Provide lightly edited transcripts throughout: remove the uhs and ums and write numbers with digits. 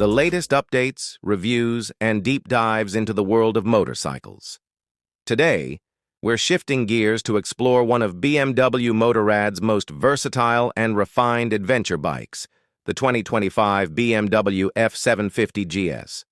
the latest updates, reviews, and deep dives into the world of motorcycles. Today, we're shifting gears to explore one of BMW Motorrad's most versatile and refined adventure bikes, the 2025 BMW F 750 GS.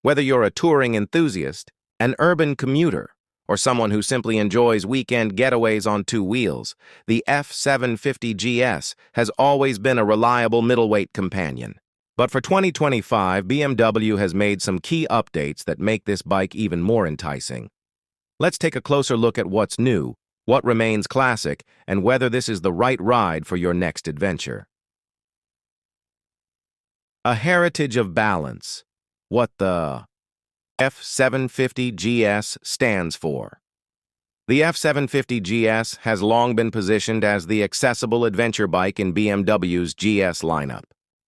Whether you're a touring enthusiast, an urban commuter, or someone who simply enjoys weekend getaways on two wheels, the F 750 GS has always been a reliable middleweight companion. But for 2025, BMW has made some key updates that make this bike even more enticing. Let's take a closer look at what's new, what remains classic, and whether this is the right ride for your next adventure. A heritage of balance. What the F 750 GS stands for. The F 750 GS has long been positioned as the accessible adventure bike in BMW's GS lineup.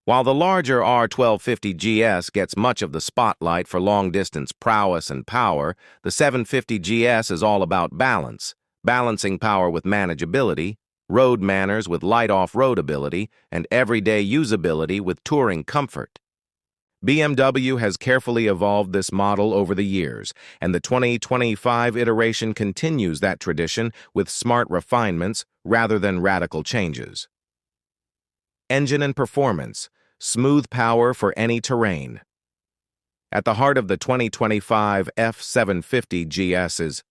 While the larger R 1250 GS gets much of the spotlight for long-distance prowess and power, the 750 GS is all about balance, balancing power with manageability, road manners with light off-road ability, and everyday usability with touring comfort. BMW has carefully evolved this model over the years, and the 2025 iteration continues that tradition with smart refinements rather than radical changes. Engine and performance, smooth power for any terrain. At the heart of the 2025 F 750 GS is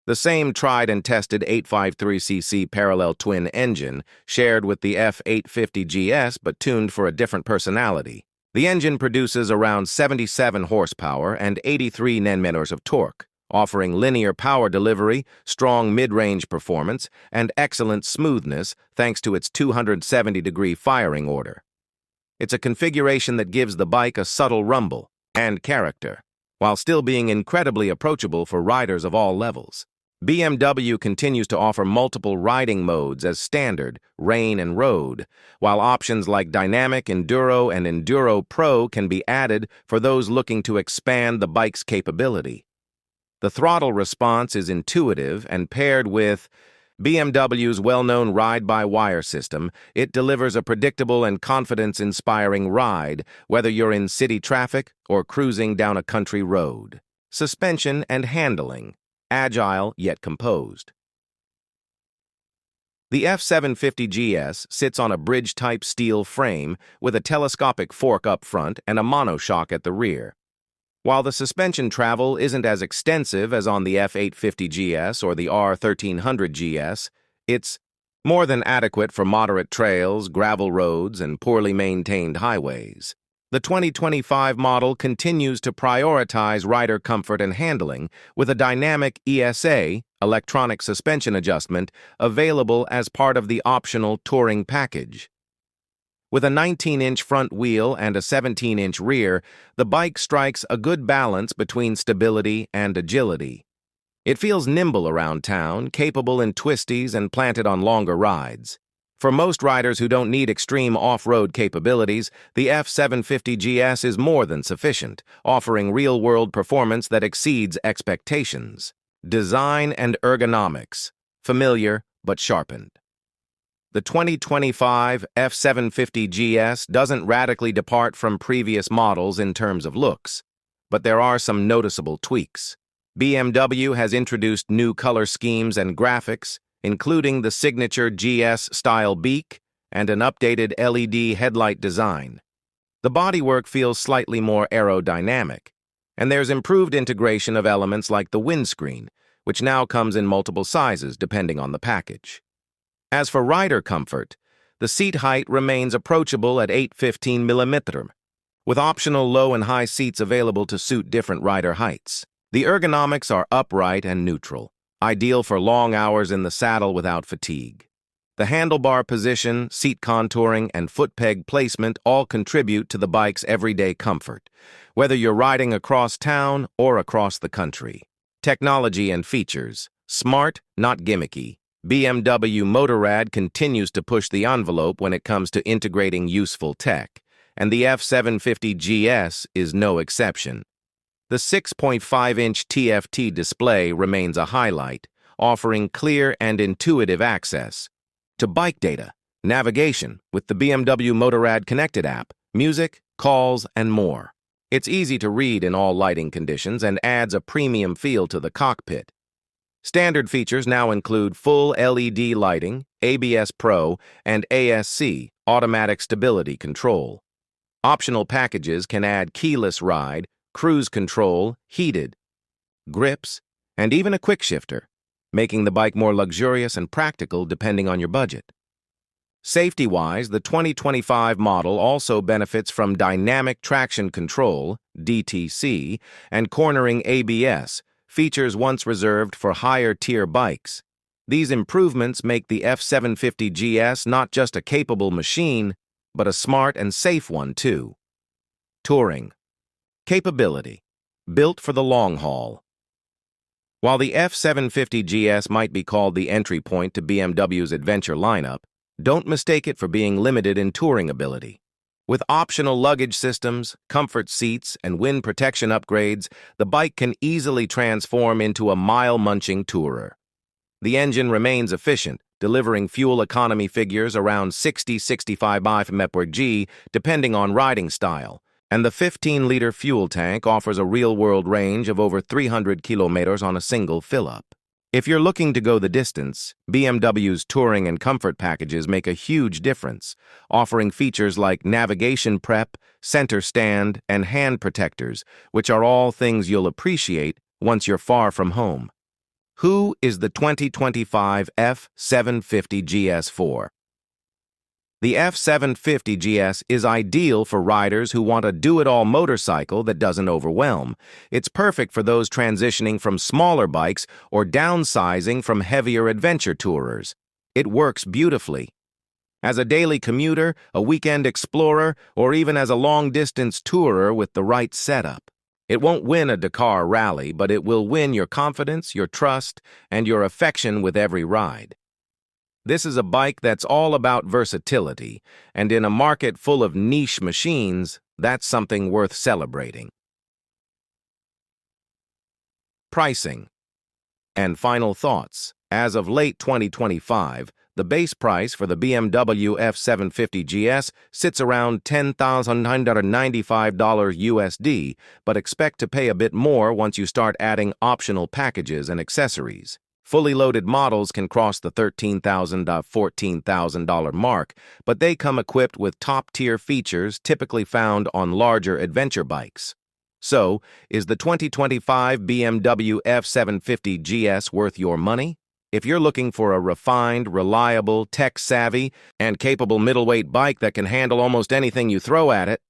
the same tried and tested 853cc parallel twin engine shared with the F 850 GS but tuned for a different personality. The engine produces around 77 horsepower and 83 Nm of torque, offering linear power delivery, strong mid-range performance, and excellent smoothness thanks to its 270-degree firing order. It's a configuration that gives the bike a subtle rumble and character, while still being incredibly approachable for riders of all levels. BMW continues to offer multiple riding modes as standard, rain and road, while options like Dynamic Enduro and Enduro Pro can be added for those looking to expand the bike's capability. The throttle response is intuitive and paired with BMW's well-known ride-by-wire system, it delivers a predictable and confidence-inspiring ride, whether you're in city traffic or cruising down a country road. Suspension and handling, agile yet composed. The F 750 GS sits on a bridge-type steel frame with a telescopic fork up front and a monoshock at the rear. While the suspension travel isn't as extensive as on the F 850 GS or the R 1300 GS, it's more than adequate for moderate trails, gravel roads, and poorly maintained highways. The 2025 model continues to prioritize rider comfort and handling with a dynamic ESA, electronic suspension adjustment, available as part of the optional touring package. With a 19-inch front wheel and a 17-inch rear, the bike strikes a good balance between stability and agility. It feels nimble around town, capable in twisties and planted on longer rides. For most riders who don't need extreme off-road capabilities, the F 750 GS is more than sufficient, offering real-world performance that exceeds expectations. Design and ergonomics, familiar but sharpened. The 2025 F 750 GS doesn't radically depart from previous models in terms of looks, but there are some noticeable tweaks. BMW has introduced new color schemes and graphics, including the signature GS-style beak and an updated LED headlight design. The bodywork feels slightly more aerodynamic, and there's improved integration of elements like the windscreen, which now comes in multiple sizes depending on the package. As for rider comfort, the seat height remains approachable at 815 mm, with optional low and high seats available to suit different rider heights. The ergonomics are upright and neutral, ideal for long hours in the saddle without fatigue. The handlebar position, seat contouring, and foot peg placement all contribute to the bike's everyday comfort, whether you're riding across town or across the country. Technology and features. Smart, not gimmicky. BMW Motorrad continues to push the envelope when it comes to integrating useful tech, and the F 750 GS is no exception. The 6.5-inch TFT display remains a highlight, offering clear and intuitive access to bike data, navigation with the BMW Motorrad Connected app, music, calls, and more. It's easy to read in all lighting conditions and adds a premium feel to the cockpit. Standard features now include full LED lighting, ABS Pro, and ASC, automatic stability control. Optional packages can add keyless ride, cruise control, heated, grips, and even a quick shifter, making the bike more luxurious and practical depending on your budget. Safety-wise, the 2025 model also benefits from dynamic traction control, DTC, and cornering ABS, features once reserved for higher-tier bikes. These improvements make the F750 GS not just a capable machine, but a smart and safe one too. Touring. Capability. Built for the long haul. While the F750 GS might be called the entry point to BMW's adventure lineup, don't mistake it for being limited in touring ability. With optional luggage systems, comfort seats, and wind protection upgrades, the bike can easily transform into a mile-munching tourer. The engine remains efficient, delivering fuel economy figures around 60-65 mpg, depending on riding style, and the 15-liter fuel tank offers a real-world range of over 300 kilometers on a single fill-up. If you're looking to go the distance, BMW's touring and comfort packages make a huge difference, offering features like navigation prep, center stand, and hand protectors, which are all things you'll appreciate once you're far from home. Who is the 2025 F750 GS for? The F750 GS is ideal for riders who want a do-it-all motorcycle that doesn't overwhelm. It's perfect for those transitioning from smaller bikes or downsizing from heavier adventure tourers. It works beautifully. As a daily commuter, a weekend explorer, or even as a long-distance tourer with the right setup. It won't win a Dakar rally, but it will win your confidence, your trust, and your affection with every ride. This is a bike that's all about versatility, and in a market full of niche machines, that's something worth celebrating. Pricing. And final thoughts. As of late 2025, the base price for the BMW F750 GS sits around $10,995 USD, but expect to pay a bit more once you start adding optional packages and accessories. Fully loaded models can cross the $13,000 to $14,000 mark, but they come equipped with top-tier features typically found on larger adventure bikes. So, is the 2025 BMW F750 GS worth your money? If you're looking for a refined, reliable, tech-savvy, and capable middleweight bike that can handle almost anything you throw at it,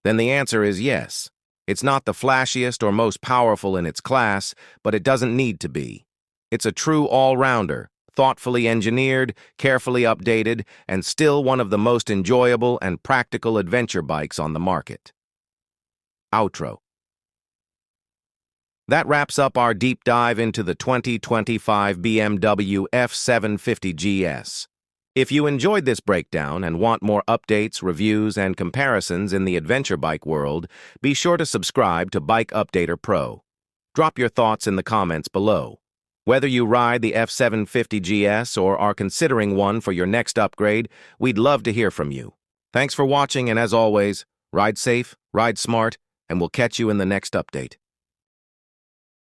then the answer is yes. It's not the flashiest or most powerful in its class, but it doesn't need to be. It's a true all-rounder, thoughtfully engineered, carefully updated, and still one of the most enjoyable and practical adventure bikes on the market. Outro. That wraps up our deep dive into the 2025 BMW F750 GS. If you enjoyed this breakdown and want more updates, reviews, and comparisons in the adventure bike world, be sure to subscribe to Bike Updater Pro. Drop your thoughts in the comments below. Whether you ride the F750 GS or are considering one for your next upgrade, we'd love to hear from you. Thanks for watching, and as always, ride safe, ride smart, and we'll catch you in the next update.